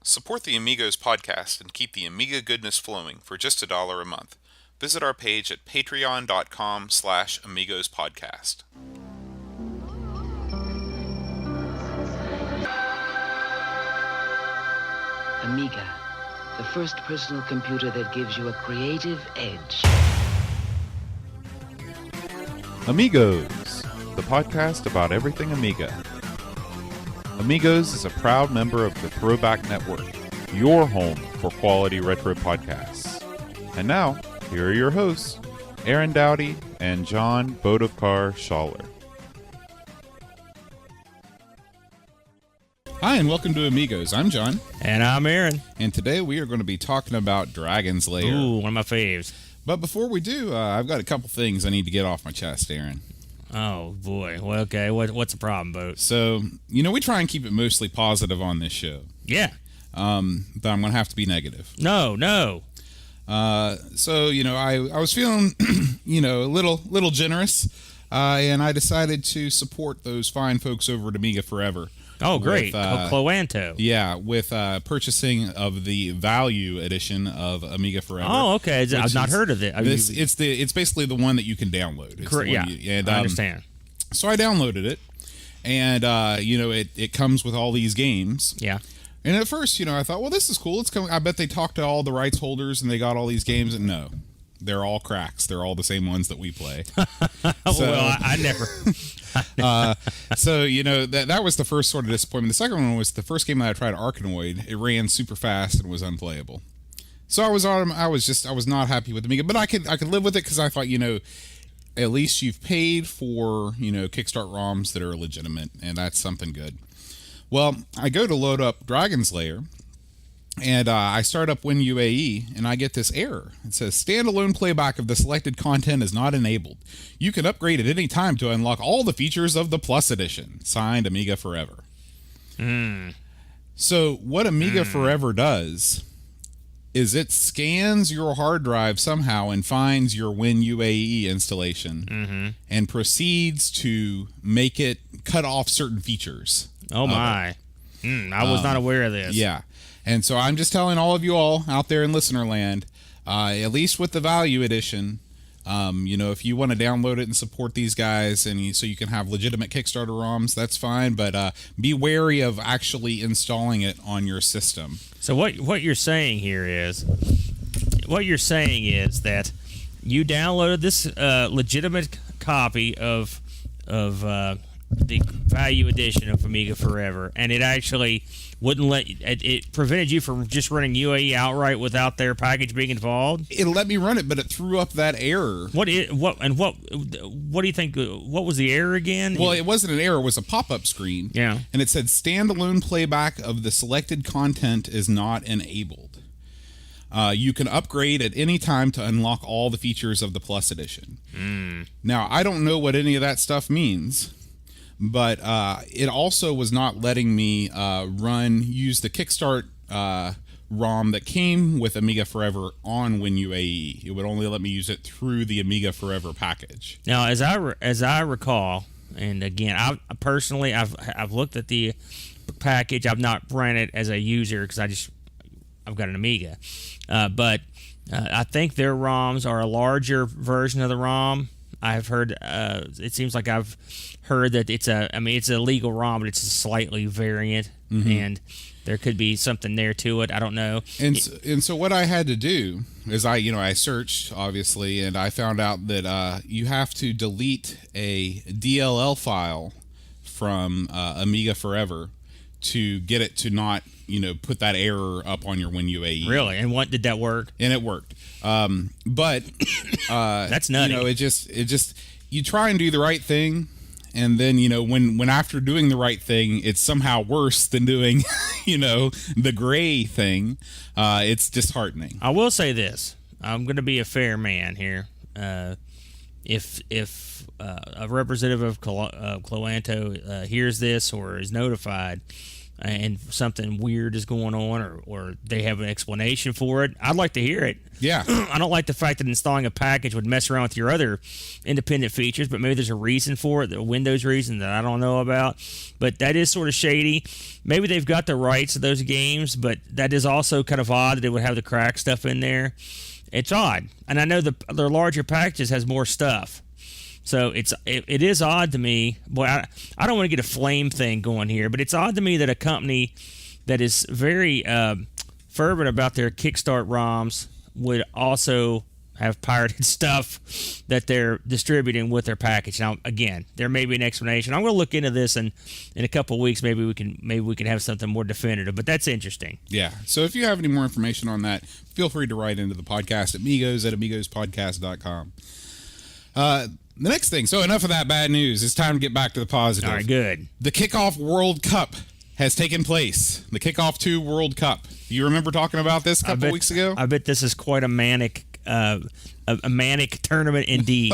Support the Amigos podcast and keep the Amiga goodness flowing for just $1 a month. Visit our page at patreon.com/AmigosPodcast. Amiga, the first personal computer that gives you a creative edge. Amigos, the podcast about everything Amiga. Amigos is a proud member of the Throwback Network, your home for quality retro podcasts. And now, here are your hosts, Aaron Dowdy and John Bodovkar Schaller. Hi, and welcome to Amigos. I'm John. And I'm Aaron. And today we are going to be talking about Dragon's Lair. Ooh, one of my faves. But before we do, I've got a couple things I need to get off my chest, Aaron. Oh, boy. Well, okay. What's the problem, Boat? So, we try and keep it mostly positive on this show. Yeah. But I'm going to have to be negative. No. So, I was feeling, a little generous, and I decided to support those fine folks over at Amiga Forever. Oh, great. Cloanto. Yeah, with purchasing of the Value Edition of Amiga Forever. Oh, okay. I've not heard of it. It's basically the one that you can download. It's correct. Yeah, I understand. So I downloaded it, and it comes with all these games. Yeah. And at first, I thought, well, this is cool. I bet they talked to all the rights holders and they got all these games. And no, they're all cracks. They're all the same ones that we play. Well, I never. So that was the first sort of disappointment. The second one was the first game that I tried, Arkanoid. It ran super fast and was unplayable. So I was not happy with Amiga, but I could live with it because I thought, at least you've paid for Kickstart ROMs that are legitimate, and that's something good. Well, I go to load up Dragon's Lair, and I start up WinUAE, and I get this error. It says, standalone playback of the selected content is not enabled. You can upgrade at any time to unlock all the features of the Plus Edition. Signed, Amiga Forever. So what Amiga Forever does is it scans your hard drive somehow and finds your WinUAE installation and proceeds to make it cut off certain features. Oh, my. I was not aware of this. Yeah. And so I'm just telling all of you all out there in listener land, at least with the Value Edition, if you want to download it and support these guys so you can have legitimate Kickstarter ROMs, that's fine. But be wary of actually installing it on your system. So what you're saying here is, that you downloaded this legitimate copy of the Value Edition of Amiga Forever, and it actually wouldn't let you, it prevented you from just running UAE outright without their package being involved. It let me run it, but it threw up that error. What do you think? What was the error again? Well, it wasn't an error; it was a pop-up screen. Yeah, and it said standalone playback of the selected content is not enabled. You can upgrade at any time to unlock all the features of the Plus Edition. Now, I don't know what any of that stuff means. But it also was not letting me use the Kickstart ROM that came with Amiga Forever on WinUAE. It would only let me use it through the Amiga Forever package. Now, as I recall, and again, I've looked at the package. I've not ran it as a user because I've got an Amiga, but I think their ROMs are a larger version of the ROM. I've heard. It seems like I've heard that it's a legal ROM, but it's a slightly variant, and there could be something there to it. I don't know. And so what I had to do is I searched obviously, and I found out that you have to delete a DLL file from Amiga Forever to get it to not put that error up on your WinUAE. Really? And what did that work? And it worked. But that's nutty. It just you try and do the right thing, and then when after doing the right thing, it's somehow worse than doing the gray thing. It's disheartening. I will say this: I'm going to be a fair man here. If a representative of Cloanto hears this or is notified, and something weird is going on, or they have an explanation for it, I'd like to hear it. Yeah. I don't like the fact that installing a package would mess around with your other independent features, but maybe there's a reason for it, the Windows reason that I don't know about. But that is sort of shady. Maybe they've got the rights to those games, but that is also kind of odd that they would have the crack stuff in there. It's odd. And I know the larger packages has more stuff. So it is odd to me. Boy, I don't want to get a flame thing going here, but it's odd to me that a company that is very fervent about their Kickstart ROMs would also have pirated stuff that they're distributing with their package. Now, again, there may be an explanation. I'm going to look into this, and in a couple of weeks, maybe we can have something more definitive. But that's interesting. Yeah. So if you have any more information on that, feel free to write into the podcast at amigospodcast.com. The next thing, so enough of that bad news. It's time to get back to the positive. All right, good. The Kickoff World Cup has taken place. The Kickoff 2 World Cup. You remember talking about this a couple weeks ago? I bet this is quite a manic tournament indeed.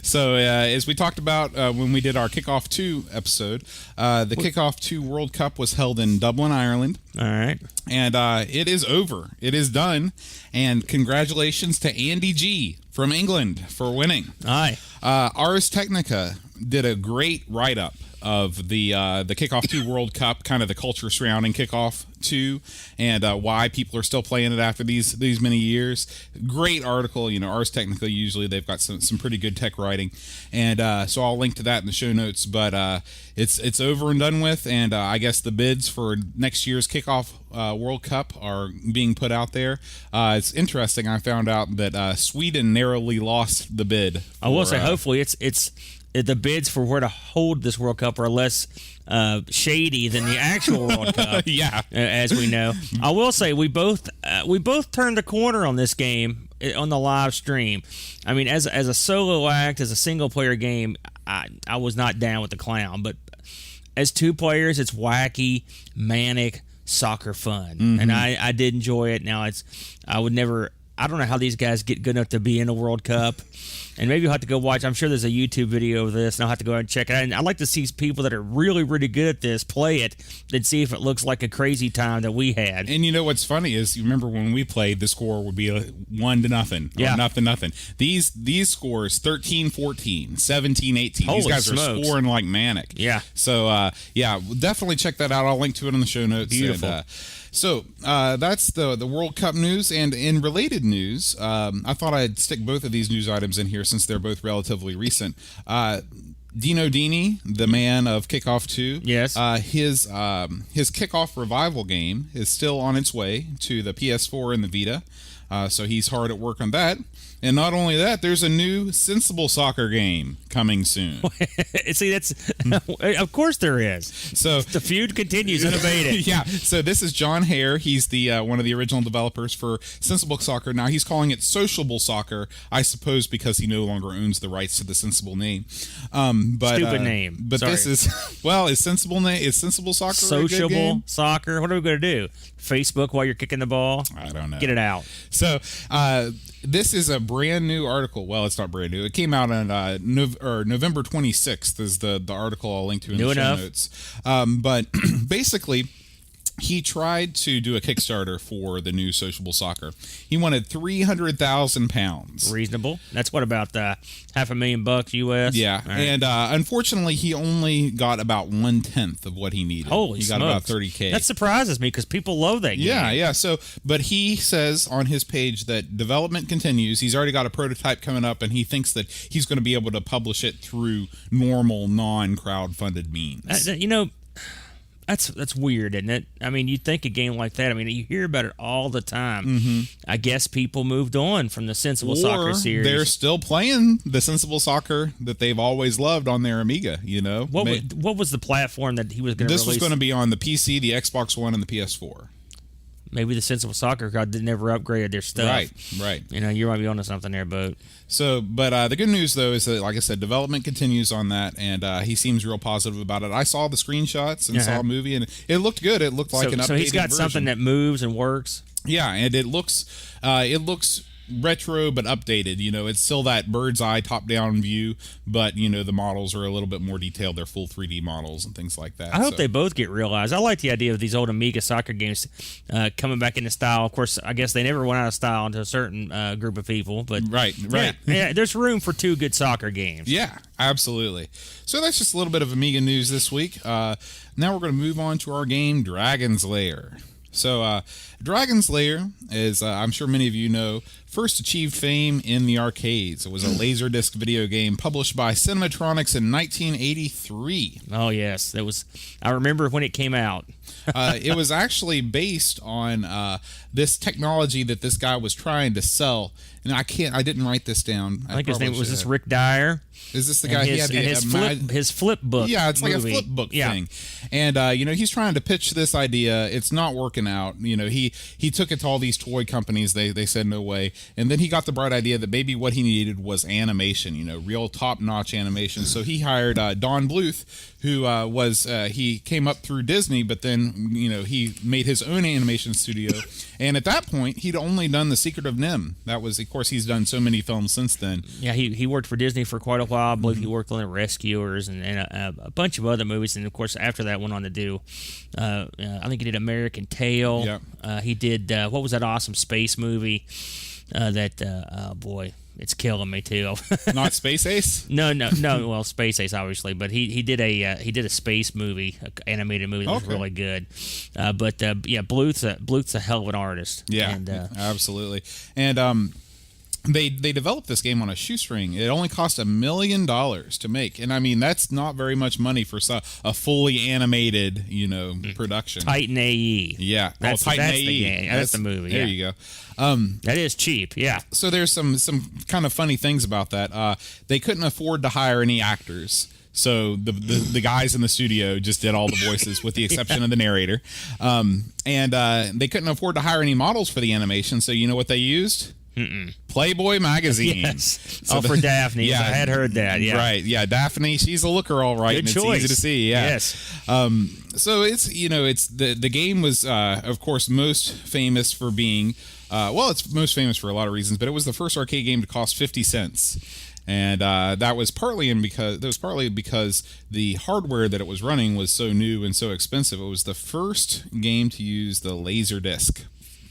So as we talked about when we did our Kickoff 2 episode, the Kickoff 2 World Cup was held in Dublin, Ireland. All right. And it is over. It is done. And congratulations to Andy G from England for winning. Aye. Ars Technica did a great write-up of the Kickoff 2 World Cup, kind of the culture surrounding Kickoff 2, and why people are still playing it after these many years. Great article. You know, Ars Technica, usually they've got some pretty good tech writing, and so I'll link to that in the show notes. But it's over and done with, and I guess the bids for next year's Kickoff World Cup are being put out there. It's interesting. I found out that Sweden narrowly lost the bid. I will say, hopefully, it's the bids for where to hold this World Cup are less shady than the actual World Cup. Yeah, as we know. I will say we both turned the corner on this game on the live stream. I mean, as a solo act, as a single player game, I was not down with the clown, but as two players, it's wacky, manic, soccer fun, and I did enjoy it. Now I don't know how these guys get good enough to be in a World Cup. And maybe you'll have to go watch. I'm sure there's a YouTube video of this, and I'll have to go ahead and check it out. And I'd like to see people that are really, really good at this play it and see if it looks like a crazy time that we had. And you know what's funny is, you remember when we played, the score would be 1-0. Yeah. 0-0. These scores, 13-14, 17-18. Holy These guys smokes. are scoring like manic. Yeah. So, definitely check that out. I'll link to it in the show notes. Beautiful. And, so that's the World Cup news. And in related news, I thought I'd stick both of these news items in here since they're both relatively recent. Dino Dini, the man of Kickoff 2, yes, his Kickoff Revival game is still on its way to the PS4 and the Vita. So he's hard at work on that. And not only that, there's a new Sensible Soccer game coming soon. See, that's of course there is. So the feud continues unabated. Yeah. So this is John Hare. He's the one of the original developers for Sensible Soccer. Now he's calling it Sociable Soccer, I suppose, because he no longer owns the rights to the Sensible name. But stupid name. But Sorry. this is is Sensible Soccer Sociable a good game? Soccer. What are we going to do? Facebook while you're kicking the ball? I don't know. Get it out. So this is a brand new article. Well, it's not brand new. It came out on November 26th is the article I'll link to in the show notes. But basically, he tried to do a Kickstarter for the new Sociable Soccer. He wanted £300,000. Reasonable. That's what, about $500,000 US? Yeah. Right. And unfortunately, he only got about 1/10 of what he needed. Holy He got smokes. about $30,000. That surprises me because people love that game. Yeah. So, but he says on his page that development continues. He's already got a prototype coming up, and he thinks that he's going to be able to publish it through normal, non-crowdfunded means. That's weird, isn't it? I mean, you'd think a game like that, I mean, you hear about it all the time. Mm-hmm. I guess people moved on from the Sensible Soccer series. They're still playing the Sensible Soccer that they've always loved on their Amiga, you know? What was the platform that he was going to release? This was going to be on the PC, the Xbox One, and the PS4. Maybe the Sensible Soccer God never upgraded their stuff. Right. You know, you might be onto something there, Boat. So, but the good news, though, is that, like I said, development continues on that, and he seems real positive about it. I saw the screenshots and saw a movie, and it looked good. It looked like an updated So he's got version. something that moves and works? Yeah, and it looks retro but updated. It's still that bird's eye top-down view, but the models are a little bit more detailed. They're full 3D models and things like that. I hope they both get realized. I like the idea of these old Amiga soccer games coming back into style. Of course, I guess they never went out of style into a certain group of people, but right. Yeah, there's room for 2 good soccer games. Yeah, absolutely. So that's just a little bit of Amiga news this week. Now we're going to move on to our game, Dragon's Lair. So, Dragon's Lair, as I'm sure many of you know, first achieved fame in the arcades. It was a Laserdisc video game published by Cinematronics in 1983. Oh, yes. I remember when it came out. It was actually based on this technology that this guy was trying to sell. And I didn't write this down. I think his name was Rick Dyer. Is this the guy? His flip book? Yeah, it's like movie. a flip book thing. And he's trying to pitch this idea. It's not working out. He took it to all these toy companies. They said no way. And then he got the bright idea that maybe what he needed was animation. Real top notch animation. So he hired Don Bluth, who he came up through Disney, but then he made his own animation studio. And at that point, he'd only done The Secret of Nim. That was, of course, he's done so many films since then. Yeah, he worked for Disney for quite a while. I believe he worked on The Rescuers and a bunch of other movies. And, of course, after that went on to do, I think he did American Tail. Yep. He did, what was that awesome space movie oh, boy. It's killing me too. Not Space Ace? No. Well, Space Ace obviously, but he did a space movie, animated movie that was really good. But Bluth's a hell of an artist. Yeah, and, absolutely. And they developed this game on a shoestring. It only cost $1 million to make, and I mean that's not very much money for a fully animated production. Titan AE. Yeah, that's Titan AE. The game. That's the movie. There you go. That is cheap. Yeah. So there's some kind of funny things about that. They couldn't afford to hire any actors. So the guys in the studio just did all the voices with the exception of the narrator. And they couldn't afford to hire any models for the animation. So you know what they used? Playboy magazine. Yes. For Daphne. Yeah, I had heard that. Yeah. Right. Yeah. Daphne, she's a looker, all right. Good and choice. It's easy to see. Yeah. Yes. So it's the game was of course most famous for being it's most famous for a lot of reasons, but it was the first arcade game to cost 50 cents. And that was partly because the hardware that it was running was so new and so expensive. It was the first game to use the Laserdisc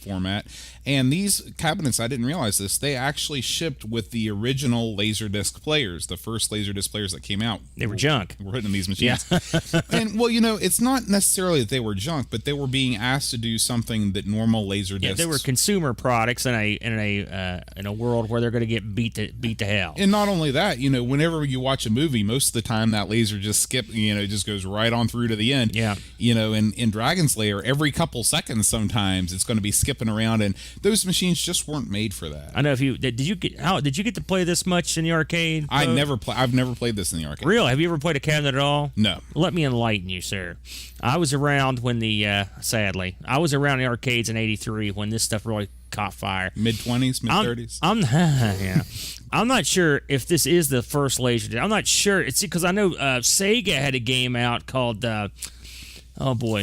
format. And these cabinets, I didn't realize this, they actually shipped with the original Laserdisc players, the first Laserdisc players that came out. They were junk. Were hitting these machines. Yeah. And, it's not necessarily that they were junk, but they were being asked to do something that normal Laserdiscs... Yeah, they were consumer products in a world where they're going to get beat to hell. And not only that, whenever you watch a movie, most of the time that laser just just goes right on through to the end. Yeah. In Dragon's Lair, every couple seconds sometimes it's going to be skipping around, and those machines just weren't made for that. I know. Did you get to play this much in the arcade? I've never played this in the arcade. Really? Have you ever played a cabinet at all? No. Let me enlighten you, sir. I was around when sadly, I was around the arcades in '83 when this stuff really caught fire. Mid-20s, mid-30s. Yeah. I'm not sure if this is the first laser. I'm not sure. It's because I know Sega had a game out called.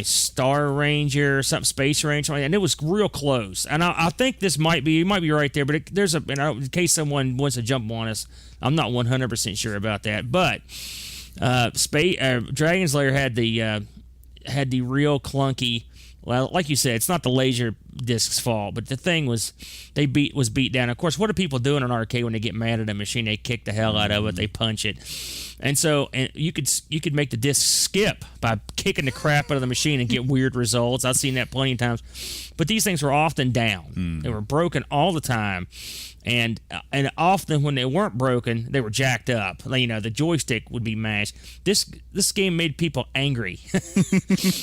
Star Ranger or something, Space Ranger, and it was real close. And I think this might be, you might be right there, but in case someone wants to jump on us, I'm not 100% sure about that. But Dragon's Lair had the real clunky. Well, like you said, it's not the laser disc's fault, but the thing was beat down. Of course, what do people do in an arcade when they get mad at a machine? They kick the hell out of it, they punch it, and you could make the disc skip by kicking the crap out of the machine and get weird results. I've seen that plenty of times, but these things were often down. They were broken all the time. And often when they weren't broken, they were jacked up. The joystick would be mashed. This game made people angry.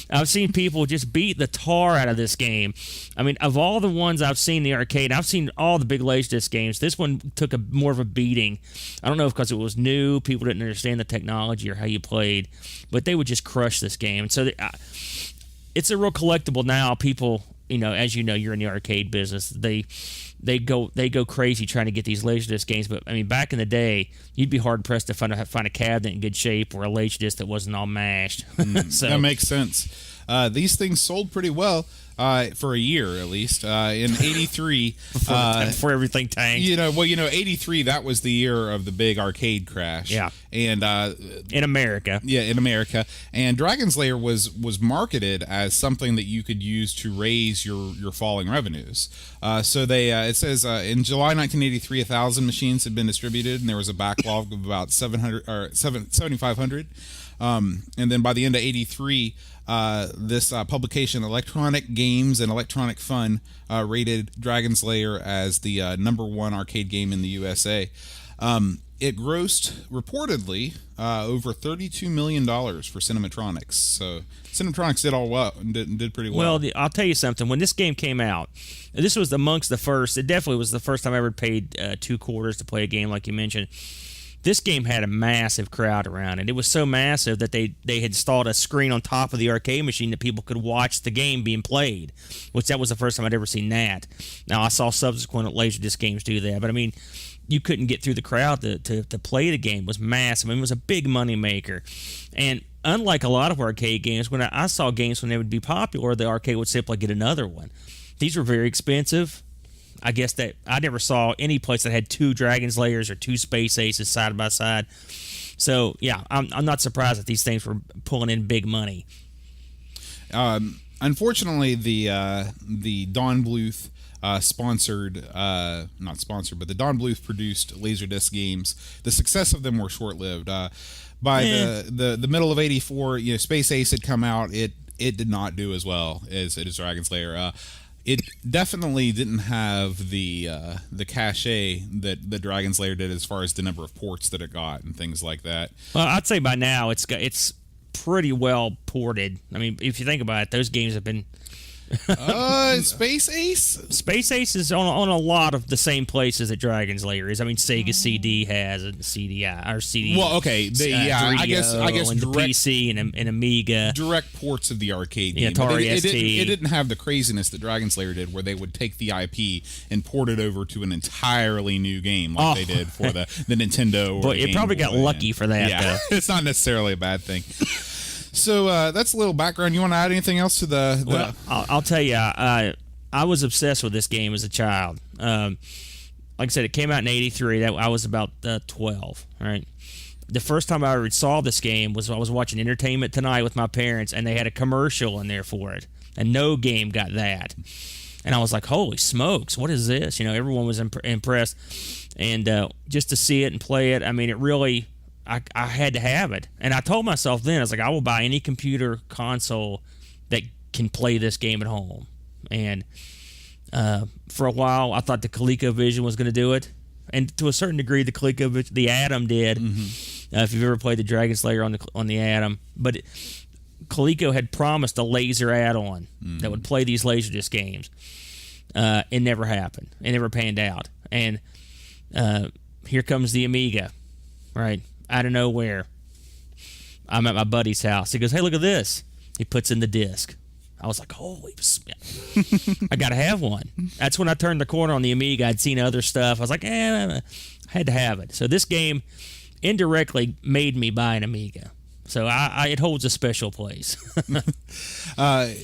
I've seen people just beat the tar out of this game. I mean, of all the ones I've seen in the arcade, I've seen all the big Laserdisc games. This one took more of a beating. I don't know if because it was new, people didn't understand the technology or how you played, but they would just crush this game. So it's a real collectible now. People, as you know, you're in the arcade business. They go crazy trying to get these Laserdisc games, but I mean, back in the day, you'd be hard pressed to find a cabinet in good shape or a Laserdisc that wasn't all mashed. So that makes sense. These things sold pretty well. for a year at least. In '83, before everything tanked. 83, that was the year of the big arcade crash. Yeah. And in America. Yeah, in America. And Dragon's Lair was marketed as something that you could use to raise your falling revenues. So it says in July 1983, 1,000 machines had been distributed, and there was a backlog of about 7,500. And then by the end of '83, this publication, Electronic Games and Electronic Fun, rated Dragon's Lair as the #1 arcade game in the USA. It grossed, reportedly, over $32 million for Cinematronics. So Cinematronics did pretty well. Well, I'll tell you something. When this game came out, this was amongst the first. It definitely was the first time I ever paid $2 to play a game like you mentioned. This game had a massive crowd around it. It was so massive that they had installed a screen on top of the arcade machine that people could watch the game being played, which that was the first time I'd ever seen that. Now, I saw subsequent Laserdisc games do that, but I mean, you couldn't get through the crowd to play the game. It was massive. I mean, it was a big money maker. And unlike a lot of arcade games, when I saw games when they would be popular, the arcade would simply get another one. These were very expensive. I guess that I never saw any place that had 2 Dragon's Lairs or 2 Space Aces side by side. So, yeah, I'm not surprised that these things were pulling in big money. Unfortunately, the Don Bluth sponsored, not sponsored, but the Don Bluth produced Laserdisc games. The success of them were short-lived. By the middle of '84, Space Ace had come out. It did not do as well as Dragon's Lair. It definitely didn't have the cachet that Dragon's Lair did as far as the number of ports that it got and things like that. Well, I'd say by now it's pretty well ported. I mean, if you think about it, those games have been. Space Ace? Space Ace is on a lot of the same places that Dragon's Lair is. I mean, Sega CD has a CDI or CD. Well, okay, I guess and direct, the PC and Amiga. Direct ports of the arcade game. Atari ST. It didn't have the craziness that Dragon's Lair did, where they would take the IP and port it over to an entirely new game, like they did for the Nintendo. But it probably got lucky for that. Yeah, it's not necessarily a bad thing. So that's a little background. You want to add anything else to the? Well, I'll tell you, I was obsessed with this game as a child. Like I said, it came out in '83. I was about 12. Right. The first time I ever saw this game was I was watching Entertainment Tonight with my parents, and they had a commercial in there for it, and no game got that. And I was like, "Holy smokes, what is this?" Everyone was impressed, and just to see it and play it, I mean, it really. I had to have it. And I told myself then, I was like, I will buy any computer console that can play this game at home. And for a while, I thought the ColecoVision was going to do it. And to a certain degree, the Atom did. Mm-hmm. If you've ever played the Dragon's Lair on the Atom. But Coleco had promised a laser add-on that would play these Laserdisc games. It never happened. It never panned out. And here comes the Amiga, right? Out of nowhere, I'm at my buddy's house. He goes, "Hey, look at this." He puts in the disc. I was like, "Holy shit. I got to have one." That's when I turned the corner on the Amiga. I'd seen other stuff. I was like, I had to have it. So this game indirectly made me buy an Amiga. So it holds a special place.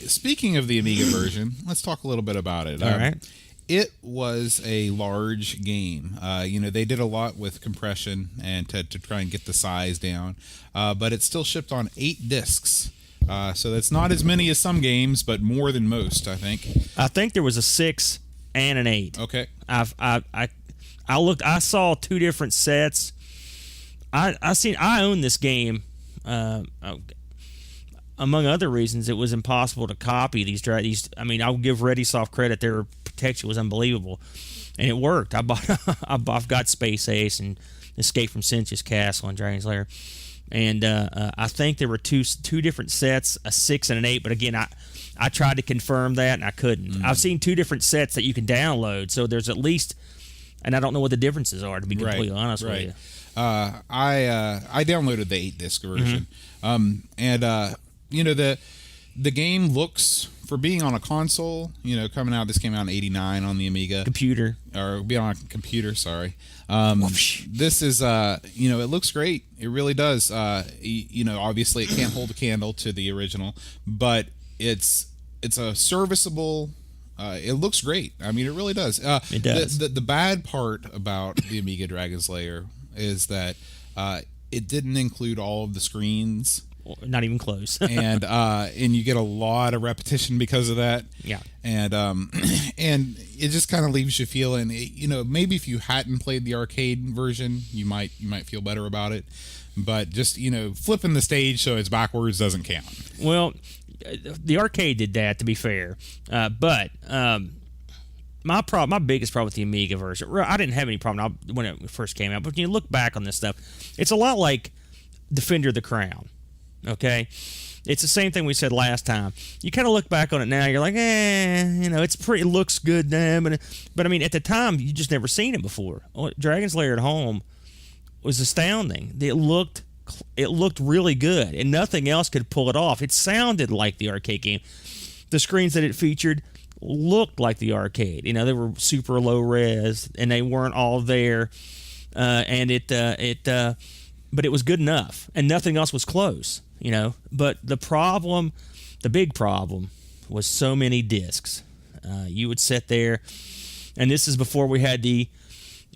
Speaking of the Amiga version, let's talk a little bit about it. All right. It was a large game. They did a lot with compression and to try and get the size down, but it still shipped on 8 discs. So that's not as many as some games, but more than most, I think. I think there was a 6 and an 8. Okay. I looked. I saw 2 different sets. I own this game. Among other reasons, it was impossible to copy these. I mean, I'll give ReadySoft credit; their protection was unbelievable, and it worked. I've got Space Ace and Escape from Cinch's Castle and Dragon's Lair, and I think there were two different sets, a 6 and an 8. But again, I tried to confirm that and I couldn't. I've seen 2 different sets that you can download, so there's at least, and I don't know what the differences are, to be completely honest with you. I downloaded the 8-disc version, the game looks, for being on a console, coming out. This came out in '89 on the Amiga or be on a computer. Sorry. This is it looks great. It really does. Obviously it can't hold a candle to the original, but it's it's a serviceable. It looks great. I mean, it really does. It does. The bad part about the Amiga Dragon's Lair is that it didn't include all of the screens. Not even close. and you get a lot of repetition because of that. Yeah. And and it just kind of leaves you feeling, maybe if you hadn't played the arcade version, you might feel better about it. But just flipping the stage so it's backwards doesn't count. Well, the arcade did that, to be fair. But my biggest problem with the Amiga version, I didn't have any problem when it first came out. But when you look back on this stuff, it's a lot like Defender of the Crown. Okay, it's the same thing we said last time. You kind of look back on it now, you're like, it looks good now, but I mean, at the time, you just never seen it before. Dragon's Lair at home was astounding. It looked really good, and nothing else could pull it off. It sounded like the arcade game. The screens that it featured looked like the arcade. They were super low res, and they weren't all there, but it was good enough, and nothing else was close. But the big problem was so many discs. You would sit there, and this is before we had the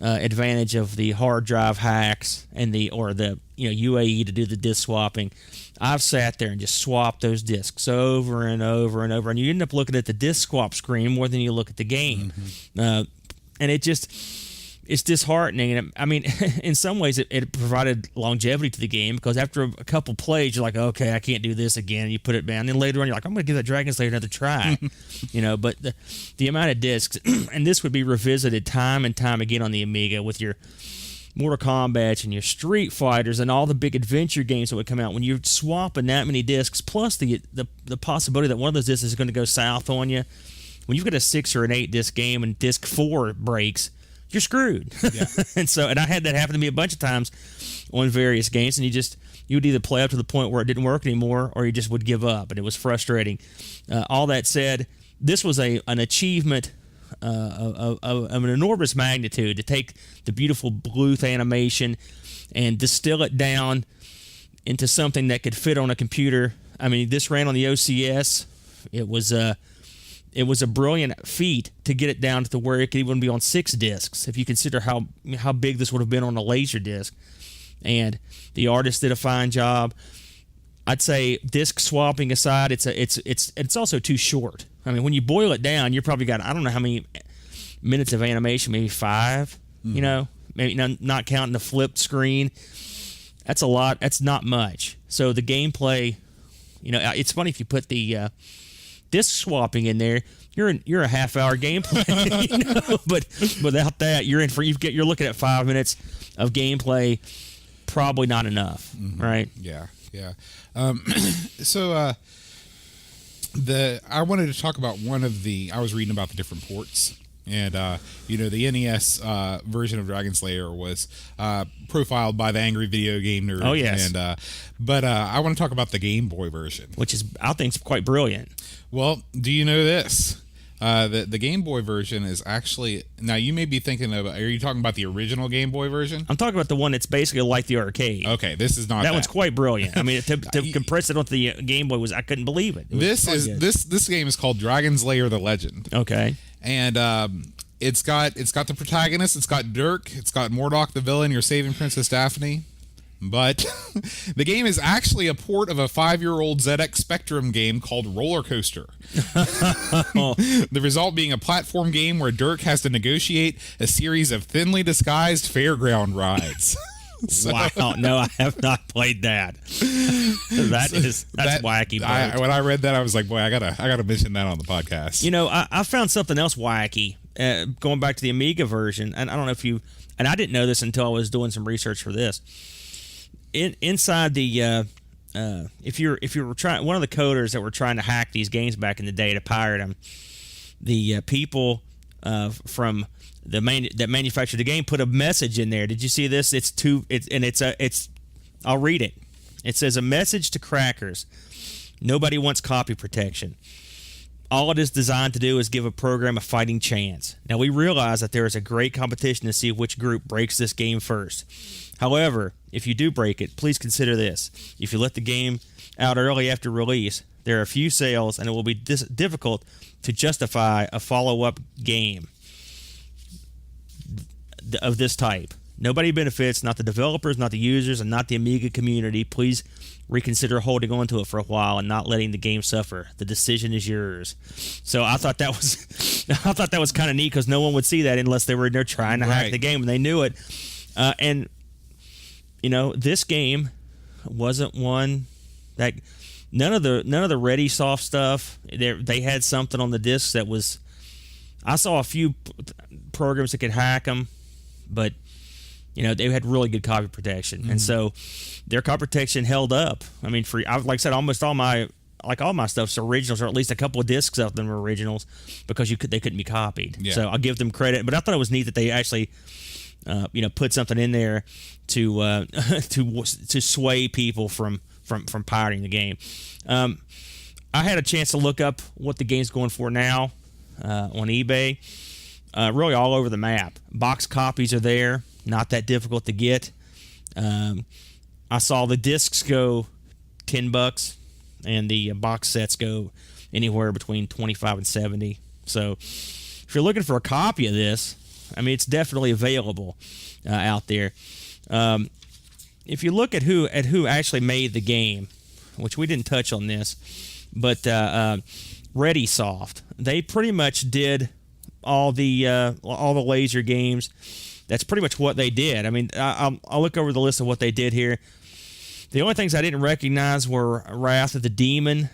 advantage of the hard drive hacks and the UAE to do the disc swapping. I've sat there and just swapped those discs over and over and over, and you end up looking at the disc swap screen more than you look at the game. Mm-hmm. And it's disheartening. And I mean, in some ways, it provided longevity to the game, because after a couple plays, you're like, okay, I can't do this again. And you put it down. And then later on, you're like, I'm going to give that Dragon's Lair another try. But the amount of discs, and this would be revisited time and time again on the Amiga with your Mortal Kombat and your Street Fighters and all the big adventure games that would come out. When you're swapping that many discs, plus the possibility that one of those discs is going to go south on you, when you've got a 6 or an 8 disc game and disc 4 breaks, you're screwed. Yeah. and I had that happen to me a bunch of times on various games, and you would either play up to the point where it didn't work anymore, or you just would give up, and it was frustrating. All that said, this was an achievement of an enormous magnitude to take the beautiful Bluth animation and distill it down into something that could fit on a computer. I mean, this ran on the OCS. It was a brilliant feat to get it down to where it could even be on 6 discs, if you consider how big this would have been on a laser disc. And the artist did a fine job. I'd say, disc swapping aside, it's also too short. I mean, when you boil it down, you're probably got, I don't know how many minutes of animation, maybe 5. Maybe not counting the flipped screen. That's a lot. That's not much. So the gameplay, it's funny if you put the disc swapping in there, you're a half-hour gameplay, but without that, you're looking at 5 minutes of gameplay, probably not enough, right? Yeah. So I wanted to talk about I was reading about the different ports. And, the NES version of Dragon's Lair was profiled by the Angry Video Game Nerd. Oh, yes. But I want to talk about the Game Boy version. Which is, I think, quite brilliant. Well, do you know this? The Game Boy version is actually... Now, you may be thinking of... Are you talking about the original Game Boy version? I'm talking about the one that's basically like the arcade. Okay, this is not that. One's quite brilliant. I mean, to compress it onto the Game Boy I couldn't believe it. This game is called Dragon's Lair: The Legend. Okay. And it's got the protagonist. It's got Dirk. It's got Mordok the villain. You're saving Princess Daphne. But the game is actually a port of a 5-year-old ZX Spectrum game called Roller Coaster. The result being a platform game where Dirk has to negotiate a series of thinly disguised fairground rides. Wow, no, I have not played that. That's wacky. When I read that, I was like, boy, I gotta mention that on the podcast. I found something else wacky. Going back to the Amiga version, and I don't know if you, and I didn't know this until I was doing some research for this. Inside the if you were trying, one of the coders that were trying to hack these games back in the day to pirate them, the people from that manufactured the game put a message in there. Did you see this? I'll read it. It says, a message to crackers. Nobody wants copy protection. All it is designed to do is give a program a fighting chance. Now, we realize that there is a great competition to see which group breaks this game first. However, if you do break it, please consider this. If you let the game out early after release, There are few sales, and it will be difficult to justify a follow-up game of this type. Nobody benefits, not the developers, not the users, and not the Amiga community. Please reconsider holding on to it for a while and not letting the game suffer. The decision is yours. So I thought that was kind of neat, because no one would see that unless they were in there trying to hack the game, and they knew it. And this game wasn't one that none of the Ready Soft stuff. They had something on the discs that was. I saw a few programs that could hack them, but they had really good copy protection, and so their copy protection held up. I mean, like I said, almost all my stuff's originals, or at least a couple of discs of them were originals, because they couldn't be copied. Yeah. So I'll give them credit, but I thought it was neat that they actually put something in there to to sway people from pirating the game. I had a chance to look up what the game's going for now on eBay. Really all over the map. Box copies are there, not that difficult to get. I saw the discs go $10, and the box sets go anywhere between $25 and $70. So if you're looking for a copy of this, I mean, it's definitely available out there. If you look at who actually made the game, which we didn't touch on this, but Ready Soft, they pretty much did all the laser games. That's pretty much what they did. I mean, I'll look over the list of what they did here. The only things I didn't recognize were Wrath of the Demon.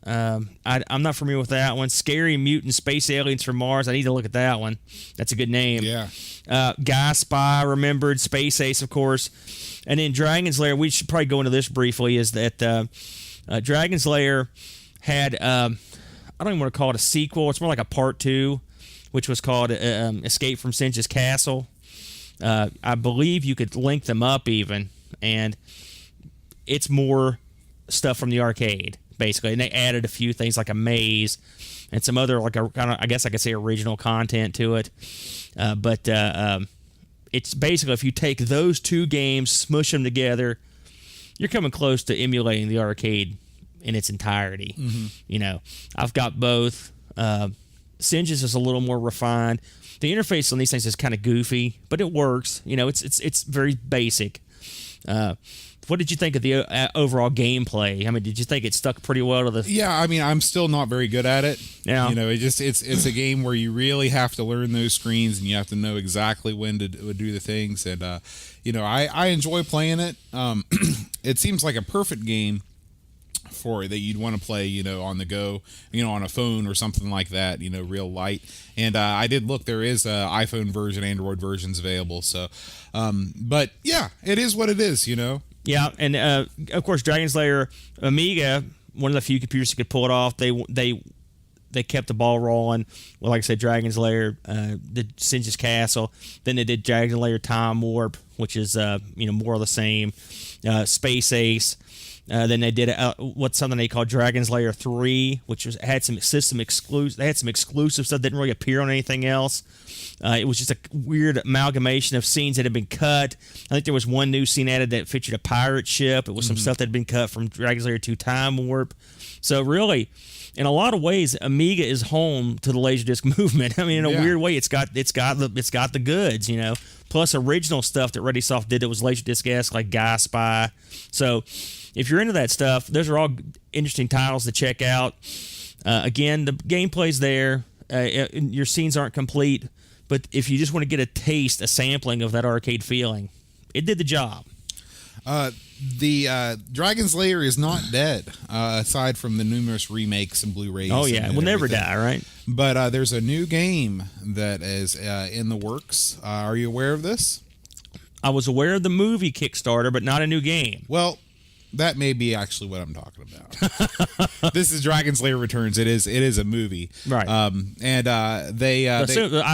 I'm not familiar with that one. Scary Mutant Space Aliens from Mars. I need to look at that one. That's a good name. Yeah. Guy Spy, remembered. Space Ace, of course. And then Dragon's Lair, we should probably go into this briefly, is that Dragon's Lair had, I don't even want to call it a sequel. It's more like a part 2, which was called Escape from Singe's Castle. I believe you could link them up even, and it's more stuff from the arcade, basically. And they added a few things like a maze and some other, like a kind of, I guess I could say, original content to it. But it's basically, if you take those two games, smush them together, you're coming close to emulating the arcade in its entirety. Mm-hmm. I've got both. Singe's is a little more refined. The interface on these things is kind of goofy, but it works. It's very basic. What did you think of the overall gameplay? I mean, did you think it stuck pretty well to the? Yeah, I mean, I'm still not very good at it. Yeah, it's a game where you really have to learn those screens, and you have to know exactly when to do the things. And I enjoy playing it. It seems like a perfect game for that you'd want to play, on the go, on a phone or something like that, real light. And I did look; there is a iPhone version, Android versions available. So, but yeah, it is what it is, Yeah, and of course, Dragon's Lair Amiga, one of the few computers that could pull it off. They kept the ball rolling. Well, like I said, Dragon's Lair, did Singe's Castle. Then they did Dragon's Lair Time Warp, which is more of the same. Space Ace. Then they did something they called Dragon's Lair 3, which had some system exclusive. They had some exclusive stuff that didn't really appear on anything else. It was just a weird amalgamation of scenes that had been cut. I think there was one new scene added that featured a pirate ship. It was some stuff that had been cut from Dragon's Lair 2 Time Warp. So really, in a lot of ways, Amiga is home to the Laserdisc movement. I mean, in a weird way, it's got the goods, Plus original stuff that Ready Soft did that was Laserdisc-esque, like Guy Spy. So if you're into that stuff, those are all interesting titles to check out. Again, the gameplay's there. Your scenes aren't complete, but if you just want to get a sampling of that arcade feeling, it did the job. The Dragon's Lair is not dead, aside from the numerous remakes and Blu-rays. Oh yeah, it will never die, right? But there's a new game that is in the works. Are you aware of this? I was aware of the movie Kickstarter, but not a new game. Well, that may be actually what I'm talking about. This is Dragon's Lair Returns. It is a movie, right? I'd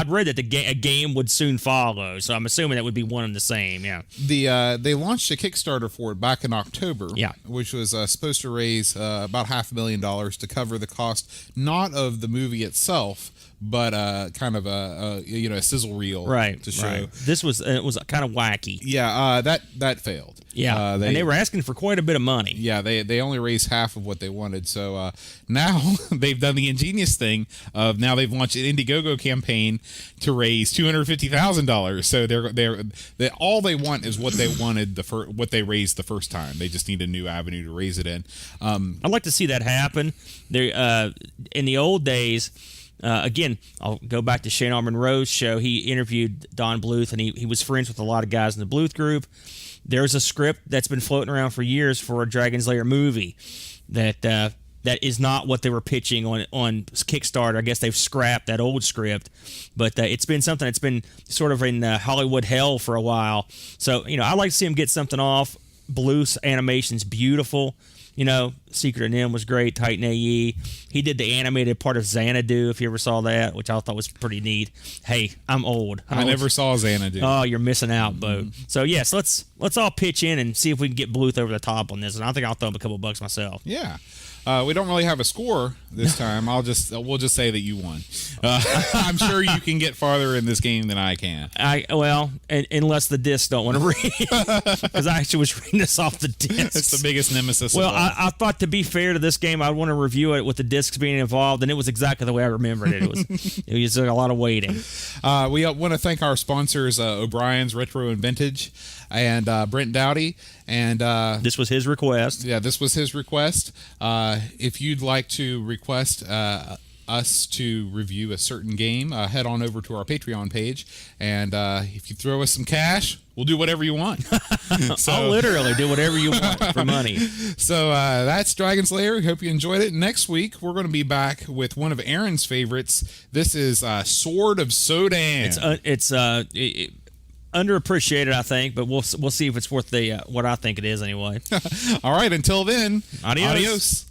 read that a game would soon follow, so I'm assuming that would be one and the same. Yeah. They launched a Kickstarter for it back in October. Yeah. Which was supposed to raise about $500,000 to cover the cost not of the movie itself, but kind of a sizzle reel to show. Right. This was it was kind of wacky. Yeah, that failed. Yeah, and they were asking for quite a bit of money. Yeah, they only raised half of what they wanted. So now they've done the ingenious thing of now they've launched an Indiegogo campaign to raise $250,000. So they all they want is what they wanted what they raised the first time. They just need a new avenue to raise it in. I'd like to see that happen. There in the old days. Again, I'll go back to Shane R. Monroe's show. He interviewed Don Bluth, and he was friends with a lot of guys in the Bluth group. There's a script that's been floating around for years for a Dragon's Lair movie that is not what they were pitching on Kickstarter. I guess they've scrapped that old script, but it's been something that's been sort of in Hollywood hell for a while. So, I'd like to see him get something off. Bluth's animation's beautiful. Secret of NIMH was great. Titan AE. He did the animated part of Xanadu, if you ever saw that, which I thought was pretty neat. Hey, I'm old. I never saw Xanadu. Oh, you're missing out, Bo. So yes, let's all pitch in and see if we can get Bluth over the top on this. And I think I'll throw him a couple bucks myself. Yeah. We don't really have a score this time. we'll just say that you won. I'm sure you can get farther in this game than I can. Unless the discs don't want to read, because I actually was reading this off the discs. It's the biggest nemesis. Well, I thought to be fair to this game, I'd want to review it with the discs being involved, and it was exactly the way I remembered it. It was a lot of waiting. We want to thank our sponsors, O'Brien's Retro and Vintage, and Brent Dowdy. And this was his request. Yeah, this was his request. If you'd like to request us to review a certain game, head on over to our Patreon page. And if you throw us some cash, we'll do whatever you want. I'll literally do whatever you want for money. So that's Dragon's Lair. We hope you enjoyed it. Next week, we're going to be back with one of Aaron's favorites. This is Sword of Sodan. It's underappreciated, I think, but we'll see if it's worth the what I think it is anyway. All right, until then, adios.